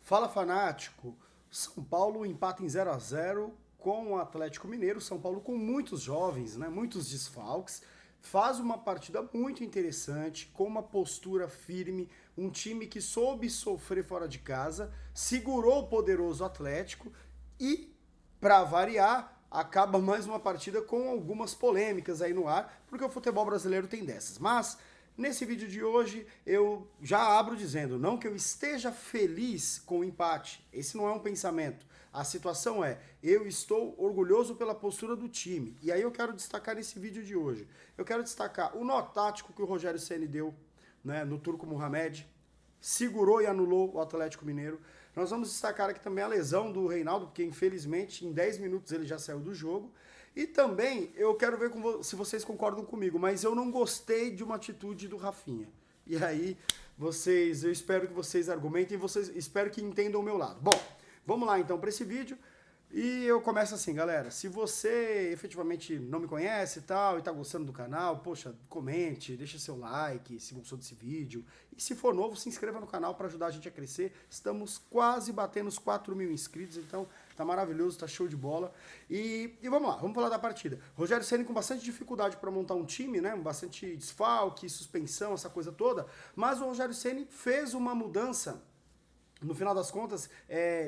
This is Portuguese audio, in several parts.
Fala, fanático! São Paulo empata em 0-0 com o Atlético Mineiro. São Paulo com muitos jovens, né, muitos desfalques. Faz uma partida muito interessante, com uma postura firme, um time que soube sofrer fora de casa, segurou o poderoso Atlético e, para variar, acaba mais uma partida com algumas polêmicas aí no ar, porque o futebol brasileiro tem dessas. Mas nesse vídeo de hoje eu já abro dizendo, não que eu esteja feliz com o empate, esse não é um pensamento. A situação é, eu estou orgulhoso pela postura do time. E aí eu quero destacar nesse vídeo de hoje. Eu quero destacar o nó tático que o Rogério Ceni deu, né, no Turco Mohamed, segurou e anulou o Atlético Mineiro. Nós vamos destacar aqui também a lesão do Reinaldo, porque infelizmente em 10 minutos ele já saiu do jogo. E também eu quero ver se vocês concordam comigo, mas eu não gostei de uma atitude do Rafinha. E aí, eu espero que vocês argumentem e espero que entendam o meu lado. Bom, vamos lá então para esse vídeo. E eu começo assim, galera, se você efetivamente não me conhece e tal, e tá gostando do canal, poxa, comente, deixa seu like se gostou desse vídeo. E se for novo, se inscreva no canal para ajudar a gente a crescer. Estamos quase batendo os 4.000 inscritos, então tá maravilhoso, tá show de bola. E vamos lá, vamos falar da partida. Rogério Ceni com bastante dificuldade para montar um time, né? Bastante desfalque, suspensão, essa coisa toda. Mas o Rogério Ceni fez uma mudança no final das contas,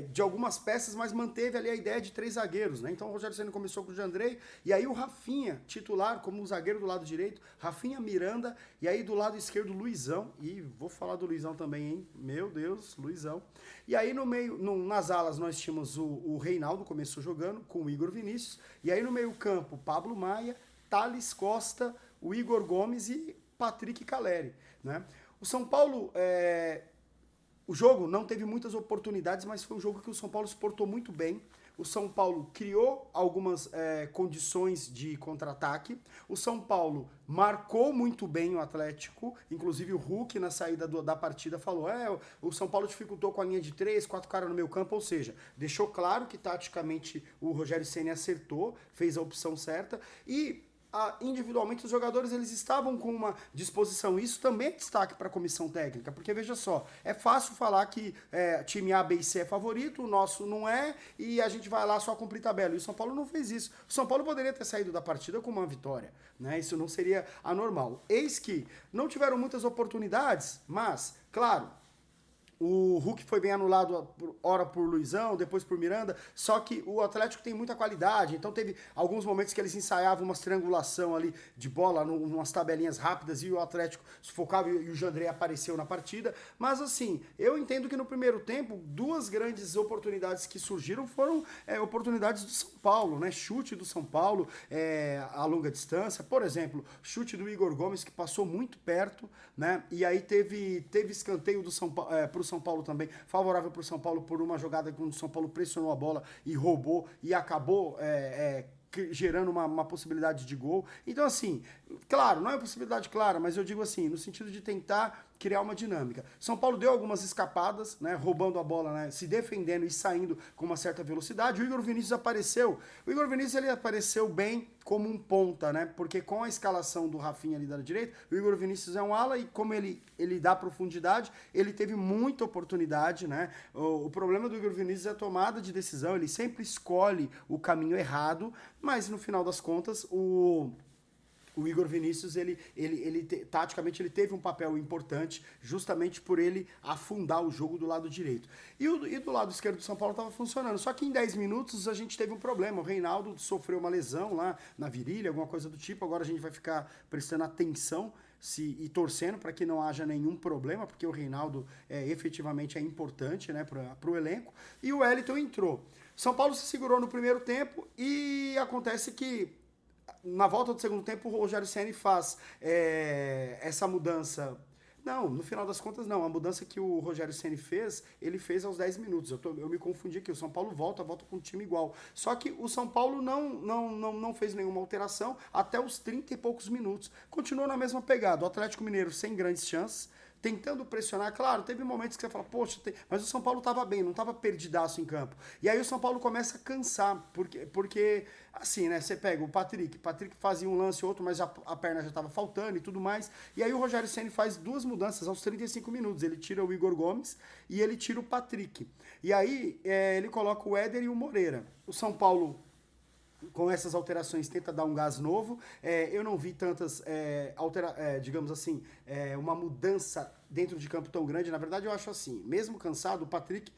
de algumas peças, mas manteve ali a ideia de 3 zagueiros, né? Então o Rogério Ceni começou com o Jandrei, e aí o Rafinha, titular, como zagueiro do lado direito, Rafinha, Miranda, e aí do lado esquerdo, Luizão, e vou falar do Luizão também, hein? Meu Deus, Luizão. E aí no meio, nas alas nós tínhamos o Reinaldo, começou jogando, com o Igor Vinícius, e aí no meio campo, Pablo Maia, Thales Costa, o Igor Gomes e Patrick Calleri, né? O São Paulo... O jogo não teve muitas oportunidades, mas foi um jogo que o São Paulo se portou muito bem. O São Paulo criou algumas condições de contra-ataque. O São Paulo marcou muito bem o Atlético. Inclusive o Hulk, na saída da partida, falou o São Paulo dificultou com a linha de 3, 4 caras no meio campo. Ou seja, deixou claro que taticamente o Rogério Ceni acertou, fez a opção certa. E individualmente os jogadores eles estavam com uma disposição, isso também é destaque para a comissão técnica, porque veja só, é fácil falar que time A, B e C é favorito, o nosso não é, e a gente vai lá só cumprir tabela, e o São Paulo não fez isso. O São Paulo poderia ter saído da partida com uma vitória, né? Isso não seria anormal. Eis que não tiveram muitas oportunidades, mas, claro, o Hulk foi bem anulado, ora por Luizão, depois por Miranda, só que o Atlético tem muita qualidade, então teve alguns momentos que eles ensaiavam umas triangulação ali de bola, umas tabelinhas rápidas, e o Atlético sufocava e o Jandrei apareceu na partida, mas assim, eu entendo que no primeiro tempo, 2 grandes oportunidades que surgiram foram oportunidades do São Paulo, né? Chute do São Paulo a longa distância, por exemplo, chute do Igor Gomes que passou muito perto, né? E aí teve escanteio do São Paulo, pro São Paulo também, favorável para o São Paulo por uma jogada quando o São Paulo pressionou a bola e roubou e acabou gerando uma possibilidade de gol. Então, assim, claro, não é uma possibilidade clara, mas eu digo assim, no sentido de tentar criar uma dinâmica. São Paulo deu algumas escapadas, né, roubando a bola, né, se defendendo e saindo com uma certa velocidade. O Igor Vinícius apareceu. O Igor Vinícius ele apareceu bem como um ponta, né, porque com a escalação do Rafinha ali da direita, o Igor Vinícius é um ala e como ele dá profundidade, ele teve muita oportunidade, né. O problema do Igor Vinícius é a tomada de decisão, ele sempre escolhe o caminho errado, mas no final das contas, o Igor Vinícius, taticamente, ele teve um papel importante justamente por ele afundar o jogo do lado direito. E do lado esquerdo do São Paulo estava funcionando. Só que em 10 minutos a gente teve um problema. O Reinaldo sofreu uma lesão lá na virilha, alguma coisa do tipo. Agora a gente vai ficar prestando atenção e torcendo para que não haja nenhum problema, porque o Reinaldo efetivamente é importante, né, para o elenco. E o Wellington entrou. São Paulo se segurou no primeiro tempo e acontece que na volta do segundo tempo, o Rogério Ceni faz essa mudança. Não, no final das contas, não. A mudança que o Rogério Ceni fez, ele fez aos 10 minutos. Eu me confundi aqui. O São Paulo volta com um time igual. Só que o São Paulo não fez nenhuma alteração até os 30 e poucos minutos. Continuou na mesma pegada. O Atlético Mineiro sem grandes chances. tentando pressionar. Claro, teve momentos que você fala, poxa, mas o São Paulo estava bem, não estava perdidaço em campo. E aí o São Paulo começa a cansar, porque assim, né, você pega o Patrick fazia um lance ou outro, mas a perna já estava faltando e tudo mais. E aí o Rogério Ceni faz duas mudanças aos 35 minutos. Ele tira o Igor Gomes e ele tira o Patrick. E aí ele coloca o Éder e o Moreira. O São Paulo, com essas alterações, tenta dar um gás novo. Eu não vi tantas, digamos assim, uma mudança dentro de campo tão grande. Na verdade, eu acho assim, mesmo cansado, o Patrick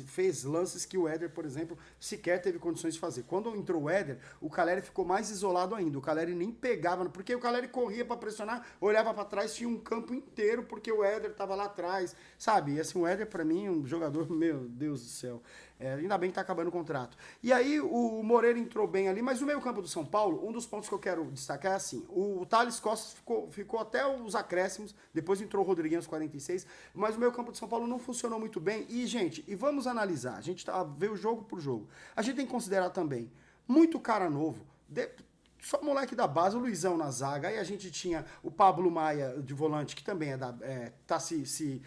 fez lances que o Éder, por exemplo, sequer teve condições de fazer. Quando entrou o Éder, o Caleri ficou mais isolado ainda. O Caleri nem pegava, porque o Caleri corria para pressionar, olhava para trás, tinha um campo inteiro, porque o Éder estava lá atrás, sabe? E assim, o Éder, para mim, é um jogador, meu Deus do céu. Ainda bem que tá acabando o contrato. E aí o Moreira entrou bem ali, mas o meio campo do São Paulo, um dos pontos que eu quero destacar é assim, o Thales Costa ficou até os acréscimos, depois entrou o Rodriguinho aos 46, mas o meio campo do São Paulo não funcionou muito bem. E, gente, vamos analisar, a gente vê o jogo por jogo. A gente tem que considerar também, muito cara novo, só moleque da base, o Luizão na zaga, aí a gente tinha o Pablo Maia de volante, que também tá se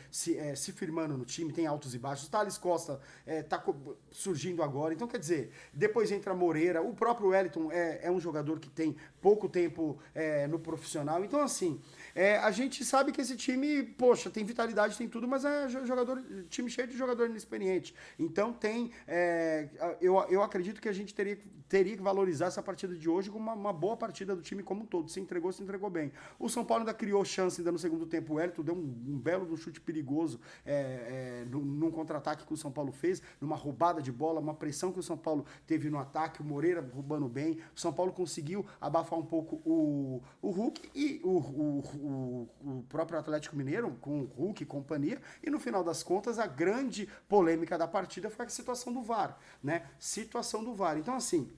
firmando no time, tem altos e baixos, o Thales Costa tá surgindo agora, então quer dizer, depois entra Moreira, o próprio Wellington é um jogador que tem pouco tempo no profissional, então assim, a gente sabe que esse time, poxa, tem vitalidade, tem tudo, mas é time cheio de jogador inexperiente, então eu acredito que a gente teria que valorizar essa partida de hoje como uma boa partida do time como um todo. Se entregou bem. O São Paulo ainda criou chance ainda no segundo tempo. O Wellington deu um belo chute perigoso num contra-ataque que o São Paulo fez, numa roubada de bola, uma pressão que o São Paulo teve no ataque, o Moreira roubando bem. O São Paulo conseguiu abafar um pouco o Hulk e o próprio Atlético Mineiro, com o Hulk e companhia. E no final das contas, a grande polêmica da partida foi a situação do VAR, né? Situação do VAR. Então, assim,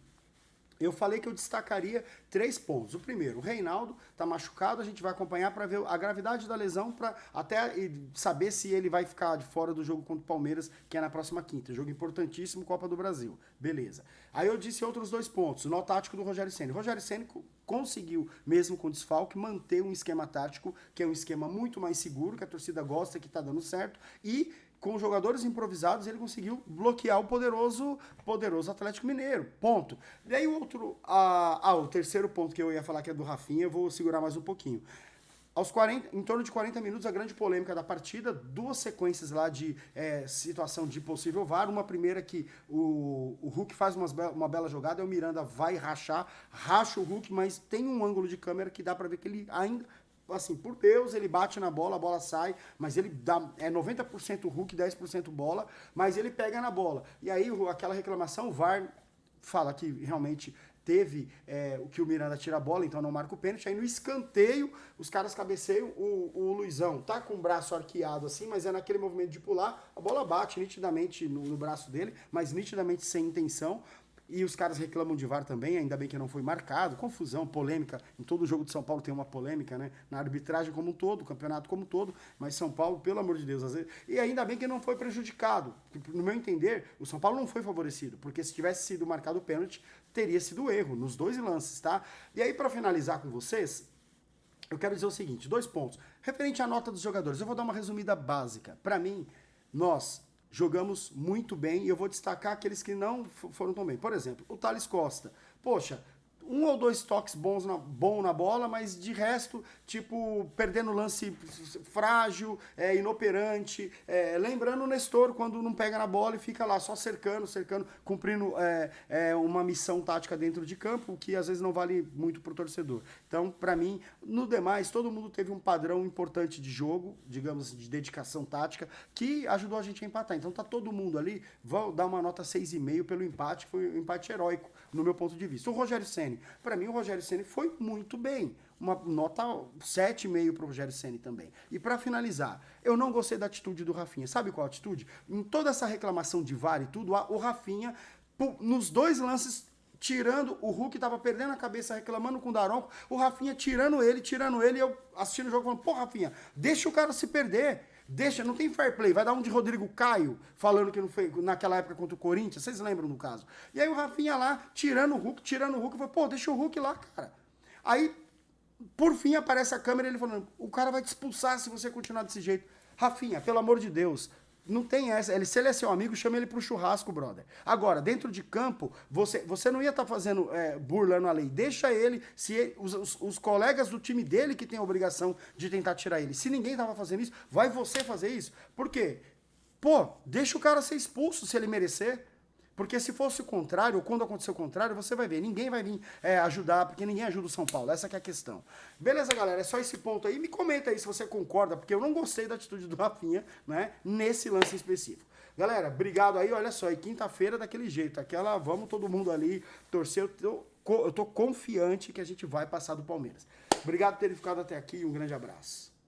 eu falei que eu destacaria 3 pontos. O primeiro, o Reinaldo está machucado, a gente vai acompanhar para ver a gravidade da lesão, para até saber se ele vai ficar de fora do jogo contra o Palmeiras, que é na próxima quinta. Jogo importantíssimo, Copa do Brasil. Beleza. Aí eu disse outros 2 pontos. Nó tático do Rogério Ceni. O Rogério Ceni conseguiu, mesmo com desfalque, manter um esquema tático, que é um esquema muito mais seguro, que a torcida gosta, que está dando certo, e com jogadores improvisados, ele conseguiu bloquear o poderoso Atlético Mineiro. Ponto. E aí o terceiro ponto que eu ia falar, que é do Rafinha, eu vou segurar mais um pouquinho. Em torno de 40 minutos, a grande polêmica da partida, 2 sequências lá de situação de possível VAR. Uma primeira que o Hulk faz uma bela jogada, o Miranda vai racha o Hulk, mas tem um ângulo de câmera que dá para ver que ele ainda... Assim, por Deus, ele bate na bola, a bola sai, mas ele dá 90% Hulk, 10% bola, mas ele pega na bola. E aí, aquela reclamação, o VAR fala que realmente teve o que o Miranda tira a bola, então não marca o pênalti. Aí no escanteio, os caras cabeceiam, o Luizão tá com o braço arqueado assim, mas é naquele movimento de pular, a bola bate nitidamente no braço dele, mas nitidamente sem intenção. E os caras reclamam de VAR também, ainda bem que não foi marcado. Confusão, polêmica. Em todo jogo de São Paulo tem uma polêmica, né? Na arbitragem como um todo, o campeonato como um todo. Mas São Paulo, pelo amor de Deus, às vezes... E ainda bem que não foi prejudicado. No meu entender, o São Paulo não foi favorecido. Porque se tivesse sido marcado o pênalti, teria sido erro nos 2 lances, tá? E aí, para finalizar com vocês, eu quero dizer o seguinte, 2 pontos. Referente à nota dos jogadores, eu vou dar uma resumida básica. Para mim, nós... jogamos muito bem e eu vou destacar aqueles que não foram tão bem. Por exemplo, o Thales Costa. Poxa, 1 ou 2 toques bom na bola, mas de resto, tipo, perdendo lance frágil, inoperante. Lembrando o Nestor, quando não pega na bola e fica lá só cercando, cumprindo uma missão tática dentro de campo, que às vezes não vale muito pro torcedor. Então, para mim, no demais, todo mundo teve um padrão importante de jogo, digamos assim, de dedicação tática, que ajudou a gente a empatar. Então, tá todo mundo ali, vou dar uma nota 6,5 pelo empate, que foi um empate heróico, no meu ponto de vista. O Rogério Ceni, para mim, o Rogério Ceni foi muito bem. Uma nota 7,5 para o Rogério Ceni também. E para finalizar, eu não gostei da atitude do Rafinha. Sabe qual a atitude? Em toda essa reclamação de VAR e tudo, o Rafinha, nos 2 lances, tirando, o Hulk tava perdendo a cabeça, reclamando com o Daronco, o Rafinha tirando ele, e eu assistindo o jogo falando, pô, Rafinha, deixa o cara se perder. Deixa, não tem fair play. Vai dar um de Rodrigo Caio, falando que não foi naquela época contra o Corinthians. Vocês lembram do caso? E aí o Rafinha lá, tirando o Hulk, eu falei, pô, deixa o Hulk lá, cara. Aí Por fim, aparece a câmera e ele falando, o cara vai te expulsar se você continuar desse jeito. Rafinha, pelo amor de Deus, não tem essa. Se ele é seu amigo, chama ele pro churrasco, brother. Agora, dentro de campo, você não ia estar fazendo, burlando a lei. Deixa ele, os colegas do time dele que tem a obrigação de tentar tirar ele. Se ninguém tava fazendo isso, vai você fazer isso. Por quê? Pô, deixa o cara ser expulso se ele merecer. Porque se fosse o contrário, ou quando acontecer o contrário, você vai ver, ninguém vai vir ajudar, porque ninguém ajuda o São Paulo. Essa que é a questão. Beleza, galera? É só esse ponto aí. Me comenta aí se você concorda, porque eu não gostei da atitude do Rafinha, né? Nesse lance específico. Galera, obrigado aí. Olha só, e quinta-feira daquele jeito. Aquela, vamos todo mundo ali torcer. Eu tô confiante que a gente vai passar do Palmeiras. Obrigado por terem ficado até aqui e um grande abraço.